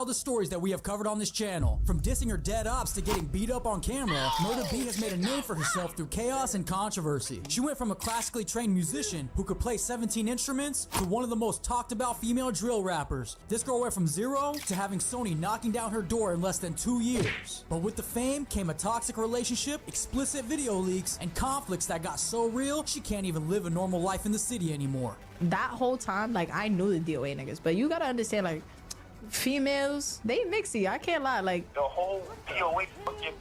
All the stories that we have covered on this channel, from dissing her dead ops to getting beat up on camera, Murda B has made a name for herself through chaos and controversy. She went from a classically trained musician who could play 17 instruments to one of the most talked about female drill rappers. This girl went from zero to having Sony knocking down her door in less than 2 years. But with the fame came a toxic relationship, explicit video leaks, and conflicts that got so real she can't even live a normal life in the city anymore. That whole time, like, I knew the DOA niggas, but you gotta understand, like, females, they mixy. I can't lie. Like the whole DOA, what you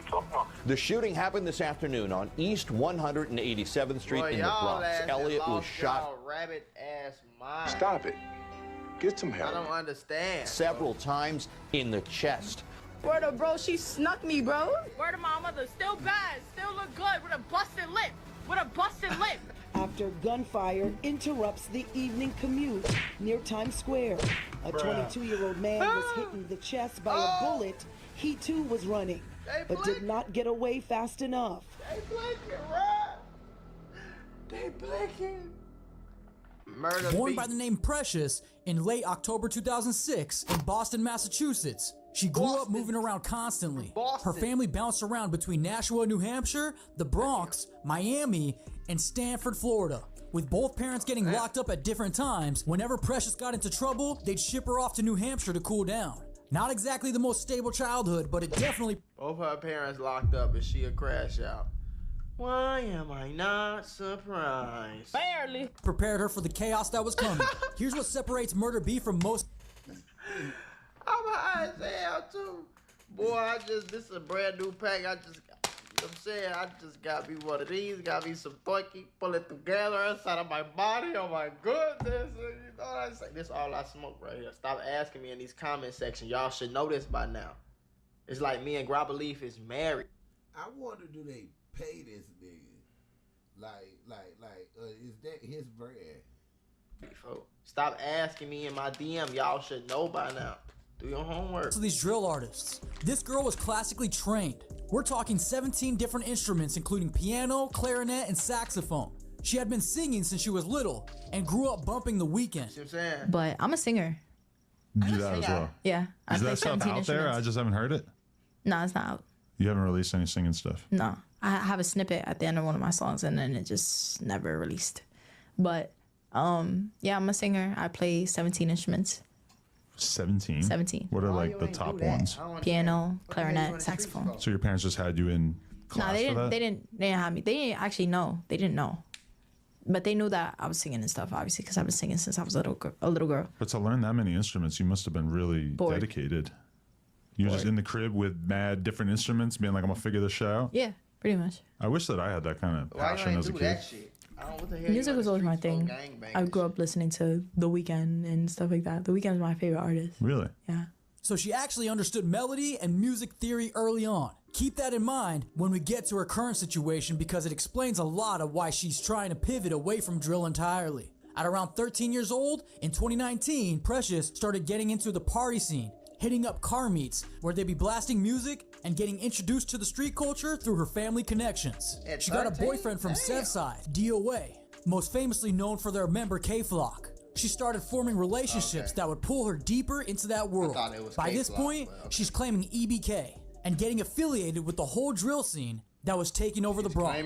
talking about? The shooting happened this afternoon on East 187th Street in the Bronx. Elliot was shot. Rabbit ass mind. Stop it. Get some help. I don't understand. Several times in the chest. Word up, bro, she snuck me, bro. Word of my mother, still bad, still look good with a busted lip. With a busted lip. After gunfire interrupts the evening commute near Times Square. A 22-year-old man was hit in the chest by a bullet. He too was running, but did not get away fast enough. They blinking, right? They blinking. Murda Born B. by the name Precious in late October 2006 in Boston, Massachusetts, she grew up moving around constantly. Her family bounced around between Nashua, New Hampshire, the Bronx, Miami, and Stanford, Florida. With both parents getting locked up at different times, whenever Precious got into trouble, they'd ship her off to New Hampshire to cool down. Not exactly the most stable childhood, but it definitely... Both her parents locked up and she a crash out. Why am I not surprised? Barely. ...prepared her for the chaos that was coming. Here's what separates Murda B from most... I'm high as hell too. Boy, this is a brand new pack. I just got me one of these, got me some Thorky, pull it together inside of my body. Oh my goodness. You know what I say? This is all I smoke right here. Stop asking me in these comment sections. Y'all should know this by now. It's like me and Grappa Leaf is married. I wonder, do they pay this nigga? Is that his brand? Stop asking me in my DM. Y'all should know by now. Do your homework. ...to these drill artists. This girl was classically trained. We're talking 17 different instruments, including piano, clarinet, and saxophone. She had been singing since she was little and grew up bumping The Weeknd. See what I'm saying? But I'm a singer. You do that as well. Yeah. Is that stuff out there? I just haven't heard it. No, it's not out. You haven't released any singing stuff? No. I have a snippet at the end of one of my songs and then it just never released. But yeah, I'm a singer. I play 17 instruments. 17? 17. What are like the top ones? Piano, clarinet, saxophone. So your parents just had you in class? No, they didn't have me. They didn't actually know. They didn't know. But they knew that I was singing and stuff, obviously, because I've been singing since I was a little girl. But to learn that many instruments, you must have been really Bored. dedicated. You were just in the crib with mad different instruments, being like, I'm gonna figure this shit out? Yeah, pretty much. I wish that I had that kind of passion as a kid. Music was always my thing. I grew up listening to The Weeknd and stuff like that. The Weeknd is my favorite artist. Really? Yeah. So she actually understood melody and music theory early on. Keep that in mind when we get to her current situation because it explains a lot of why she's trying to pivot away from drill entirely. At around 13 years old, in 2019, Precious started getting into the party scene, hitting up car meets where they'd be blasting music and getting introduced to the street culture through her family connections. She got a boyfriend from Sevside, DOA, most famously known for their member K-Flock. She started forming relationships that would pull her deeper into that world. By this point, she's claiming EBK and getting affiliated with the whole drill scene that was taking over the Bronx.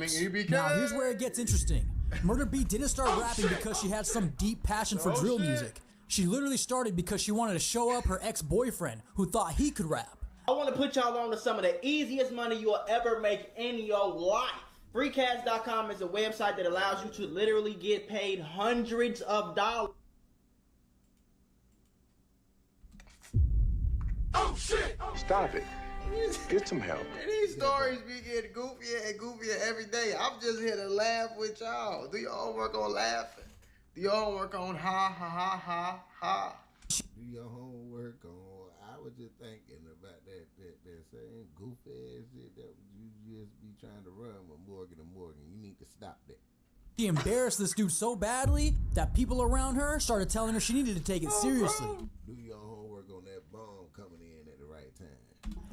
Now here's where it gets interesting. Murda B didn't start rapping because she had some deep passion for drill music. She literally started because she wanted to show up her ex-boyfriend who thought he could rap. I want to put y'all on to some of the easiest money you'll ever make in your life. Freecast.com is a website that allows you to literally get paid hundreds of dollars. Oh shit! Stop it. Get some help. These stories be getting goofier and goofier every day. I'm just here to laugh with y'all. Do your homework on laughing. Do your homework on ha ha ha ha ha. Do your homework on. I was just thinking about that same goofy ass shit that you just be trying to run with Morgan and Morgan. You need to stop that. She embarrassed this dude so badly that people around her started telling her she needed to take it seriously. Do your homework on that bomb coming in at the right time.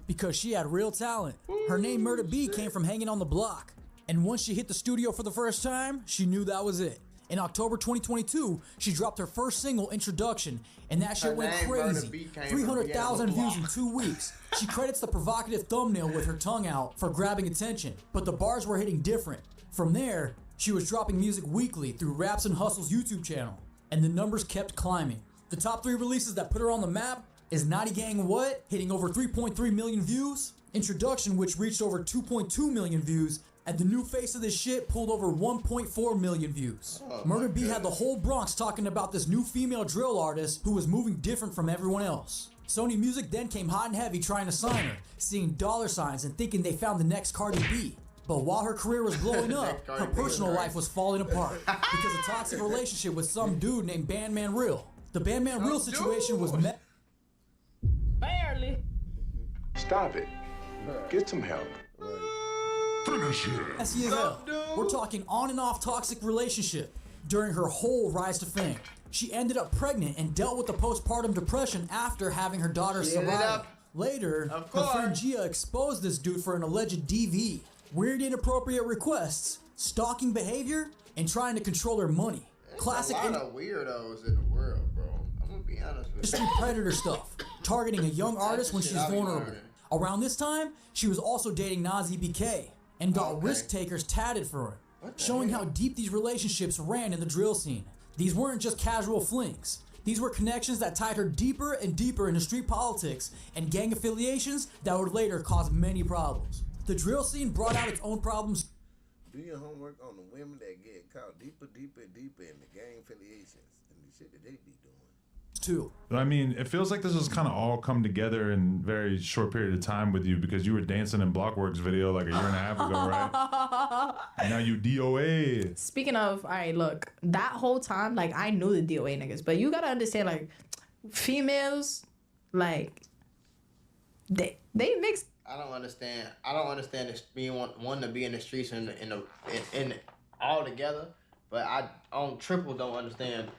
Because she had real talent. Her name Murda B came from hanging on the block. And once she hit the studio for the first time, she knew that was it. In October 2022, she dropped her first single, Introduction, and that shit went crazy. 300,000 views in 2 weeks. She credits the provocative thumbnail with her tongue out for grabbing attention, but the bars were hitting different. From there, she was dropping music weekly through Raps and Hustle's YouTube channel, and the numbers kept climbing. The top 3 releases that put her on the map is Naughty Gang What, hitting over 3.3 million views, Introduction, which reached over 2.2 million views, and the new face of this shit pulled over 1.4 million views. Murda B had the whole Bronx talking about this new female drill artist who was moving different from everyone else. Sony Music then came hot and heavy trying to sign her, seeing dollar signs and thinking they found the next Cardi B. But while her career was blowing up, her personal life was falling apart because of a toxic relationship with some dude named Bandman Real. The Bandman Real situation was met. Barely. Stop it. Get some help. Messy as hell. We're talking on and off toxic relationship. During her whole rise to fame, she ended up pregnant and dealt with the postpartum depression after having her daughter survive. Later, her friend Gia exposed this dude for an alleged DV, weird inappropriate requests, stalking behavior, and trying to control her money. Classic. A lot of weirdos in the world, bro. I'm gonna be honest with you. Predator stuff, targeting a young artist when she's vulnerable. Around this time, she was also dating Nazi BK and got risk takers tatted for her, showing how deep these relationships ran in the drill scene. These weren't just casual flings. These were connections that tied her deeper and deeper into street politics and gang affiliations that would later cause many problems. The drill scene brought out its own problems. Do your homework on the women that get caught deeper in the gang affiliations and the shit that they be doing. Too. I mean, it feels like this has kind of all come together in a very short period of time with you because you were dancing in Blockworks video like a year and a half ago, right? And now you DOA. Speaking of, all right, look, that whole time, like, I knew the DOA niggas, but you gotta understand, like, females, like, they mix. I don't understand this being one to be in the streets and in all together, but I on triple don't understand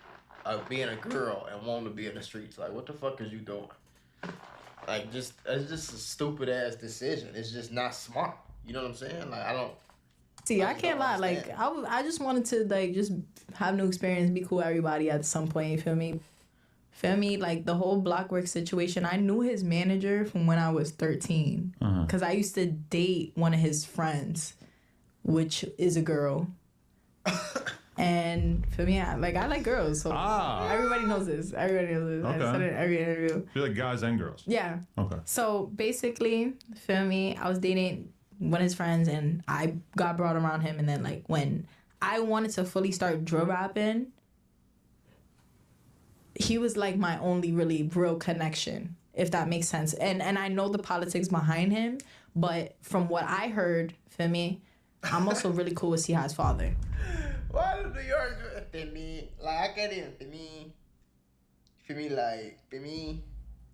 being a girl and wanting to be in the streets. Like, what the fuck is you doing? Like, it's just a stupid ass decision. It's just not smart. You know what I'm saying? Like, I don't. See, I can't lie. Like, I just wanted to, like, just have new experience, be cool with everybody at some point. You feel me? Like, the whole Blockwork situation, I knew his manager from when I was 13. Because I used to date one of his friends, which is a girl. And for me, I like girls, so everybody knows this. Everybody knows this. Okay. I said it in every interview. You like guys and girls? Yeah. Okay. So basically, for me, I was dating one of his friends, and I got brought around him. And then, like, when I wanted to fully start drill rapping, he was like my only really real connection, if that makes sense. And I know the politics behind him, but from what I heard, for me, I'm also really cool with Siha's father. Why do New York do me? Like, I can't even me. For me, like, for me,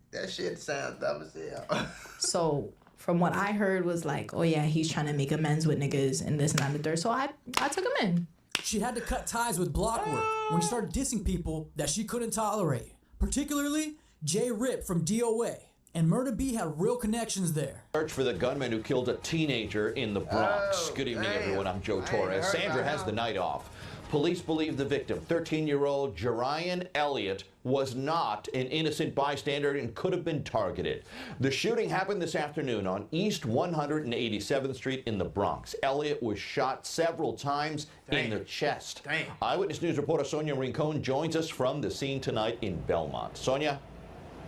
that shit sounds dumb as hell. So from what I heard was like, oh yeah, he's trying to make amends with niggas and this and that and the third. So I took him in. She had to cut ties with Blockwork when she started dissing people that she couldn't tolerate, particularly J Rip from DOA. And Murda B had real connections there. Search for the gunman who killed a teenager in the Bronx. Oh, Good evening, damn. everyone. I'm Joe Torres. Sandra has the night off. Police believe the victim, 13-year-old Jerian Elliott, was not an innocent bystander and could have been targeted. The shooting happened this afternoon on East 187th Street in the Bronx. Elliott was shot several times in the chest. Eyewitness News reporter Sonia Rincon joins us from the scene tonight in Belmont. Sonia?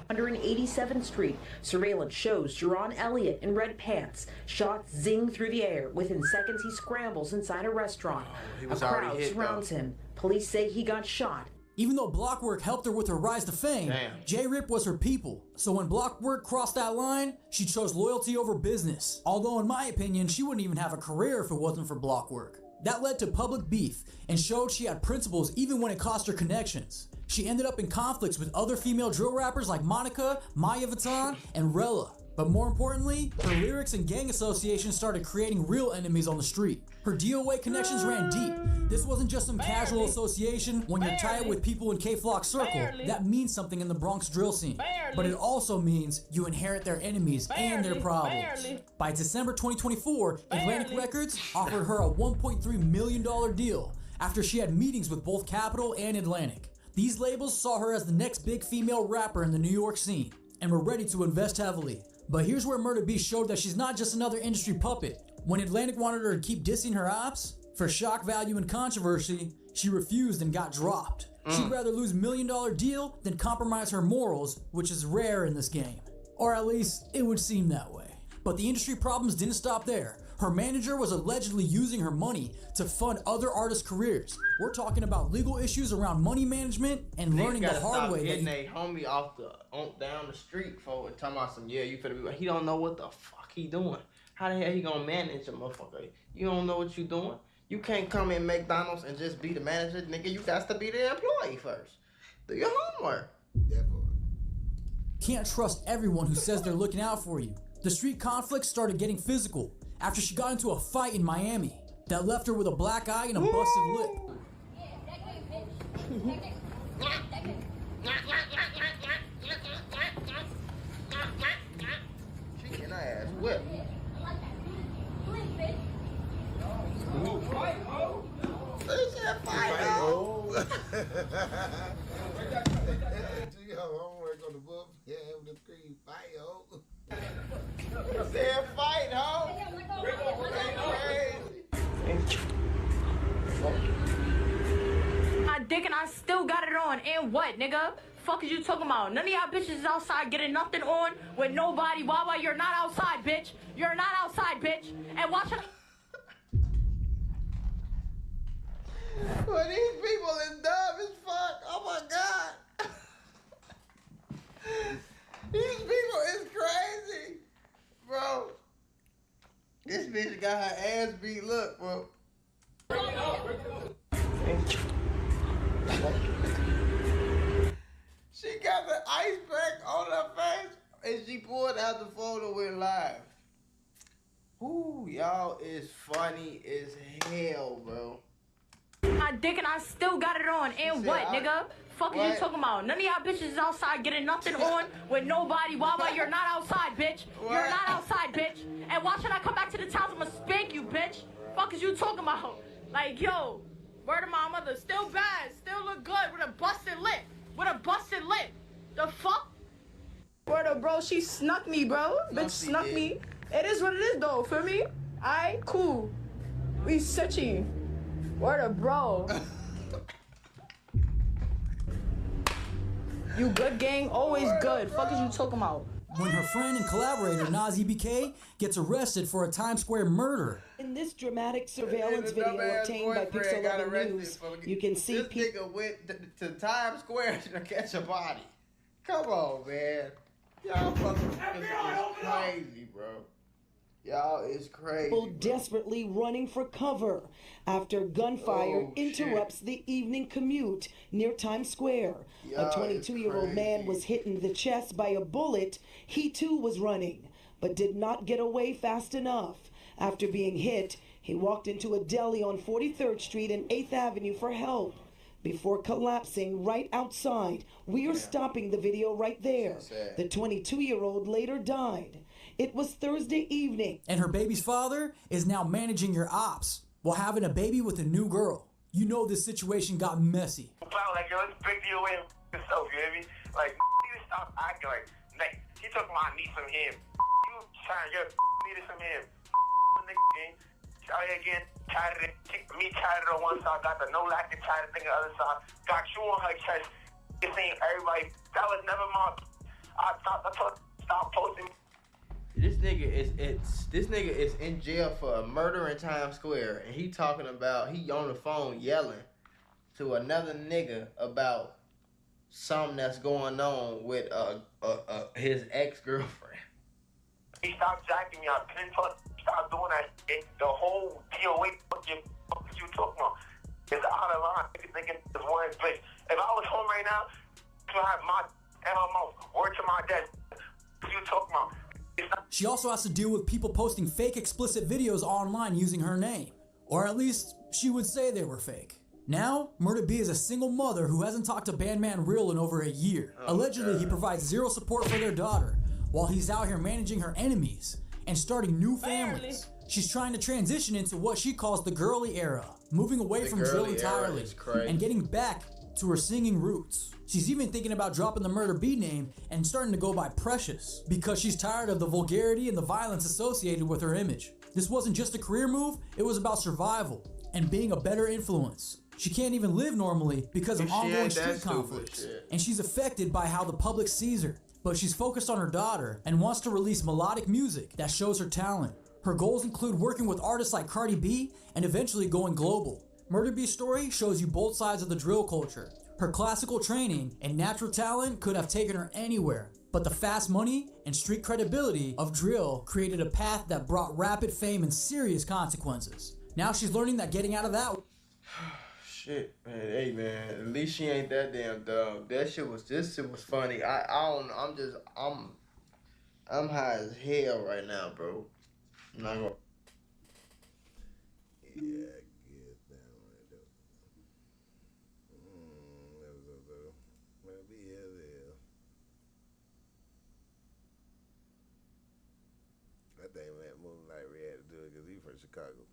187th Street. Surveillance shows Jerian Elliott in red pants. Shots zing through the air. Within seconds, he scrambles inside a restaurant. A crowd surrounds him. Police say he got shot. Even though Blockwork helped her with her rise to fame, J-Rip was her people. So when Blockwork crossed that line, she chose loyalty over business. Although in my opinion, she wouldn't even have a career if it wasn't for Blockwork. That led to public beef and showed she had principles even when it cost her connections. She ended up in conflicts with other female drill rappers like Monica, Maya Vuitton, and Rella. But more importantly, her lyrics and gang associations started creating real enemies on the street. Her DOA connections ran deep. This wasn't just some casual association. When you're tied with people in K-Flock's circle, that means something in the Bronx drill scene. But it also means you inherit their enemies and their problems. By December 2024, Atlantic Records offered her a $1.3 million deal after she had meetings with both Capitol and Atlantic. These labels saw her as the next big female rapper in the New York scene and were ready to invest heavily. But here's where Murda B showed that she's not just another industry puppet. When Atlantic wanted her to keep dissing her ops for shock value and controversy, she refused and got dropped. She'd rather lose $1 million deal than compromise her morals, which is rare in this game. Or at least, it would seem that way. But the industry problems didn't stop there. Her manager was allegedly using her money to fund other artists' careers. We're talking about legal issues around money management and learning the hard way. Getting a homie off down the street for talking about some, yeah, you finna be. He don't know what the fuck he doing. How the hell he gonna manage a motherfucker? You don't know what you doing. You can't come in McDonald's and just be the manager, nigga. You got to be the employee first. Do your homework. Can't trust everyone who says they're looking out for you. The street conflict started getting physical after she got into a fight in Miami that left her with a black eye and a busted lip. She getting her ass whipped. They said fight, ho. Yo, homework on the book. Yeah, with the screen, fight, ho. They said fight, ho. My dick and I still got it on. And what, nigga? Fuck is you talking about? None of y'all bitches is outside getting nothing on with nobody. Wawa, you're not outside, bitch. You're not outside, bitch. And watch it. Well, these people is dumb as fuck. Oh my god. These people is crazy. Bro. This bitch got her ass beat. Look, bro. She got the ice pack on her face and she pulled out the phone and went live. Ooh, y'all is funny as hell, bro. My dick and I still got it on. And what, nigga? Fuck is you talking about? None of y'all bitches is outside getting nothing on with nobody. Wawa, you're not outside, bitch. You're not outside, bitch. And why should I come back to the town? I'ma spank you, bitch. Fuck is you talking about? Like, yo, word of my mother, still bad, still look good with a busted lip. With a busted lip. The fuck? Word of bro, she snuck me, bro. Bitch snuck me. It is what it is, though. Feel me? Alright, cool. We searching. Word of bro. You good, gang? Always good. Fuck is you talking about? When her friend and collaborator Nas EBK gets arrested for a Times Square murder. In this dramatic surveillance video obtained by Pixel 11 News, you can see this nigga went to Times Square to catch a body. Come on, man. Y'all fucking is crazy, bro. Y'all is crazy. People desperately running for cover after gunfire interrupts the evening commute near Times Square. A 22-year-old man was hit in the chest by a bullet. He too was running, but did not get away fast enough. After being hit, he walked into a deli on 43rd Street and 8th Avenue for help before collapsing right outside. We are stopping the video right there. The 22-year-old later died. It was Thursday evening. And her baby's father is now managing your ops while having a baby with a new girl. You know this situation got messy. Like, yo, it's a big deal with yourself, you hear me? Like, you need to stop acting like he talking about I need some him. You trying to get needed some him. Nigga, out here again, me tatted on one side, got the no lacking tatted thing on the other side, got you on her chest. You seeing everybody, that was never my. I told stop posting. This nigga is in jail for a murder in Times Square, and he talking about he on the phone yelling to another nigga about something that's going on with his ex-girlfriend. He stopped jacking me. I didn't stop doing that shit. The whole DOA what you talking about? It's out of line. Niggas thinking it's one place. If I was home right now, I have my mouth. Word to my dad. What you talking about? She also has to deal with people posting fake explicit videos online using her name. Or at least, she would say they were fake. Now, Murda B is a single mother who hasn't talked to Bandman Real in over a year. Allegedly, he provides zero support for their daughter, while he's out here managing her enemies and starting new families. She's trying to transition into what she calls the girly era, moving away from drill entirely and getting back to her singing roots. She's even thinking about dropping the Murda B name and starting to go by Precious because she's tired of the vulgarity and the violence associated with her image. This wasn't just a career move, it was about survival and being a better influence. She can't even live normally because of ongoing street conflicts, and she's affected by how the public sees her. But she's focused on her daughter and wants to release melodic music that shows her talent. Her goals include working with artists like Cardi B and eventually going global. Murda B's story shows you both sides of the drill culture. Her classical training and natural talent could have taken her anywhere, but the fast money and street credibility of drill created a path that brought rapid fame and serious consequences. Now she's learning that getting out of that... Shit, man. Hey, man. At least she ain't that damn dumb. This shit was funny. I don't know. I'm high as hell right now, bro. I'm not gonna... Yeah, I guess that one though. Might be as hell. I think Matt Moonlight had to do it because he's from Chicago.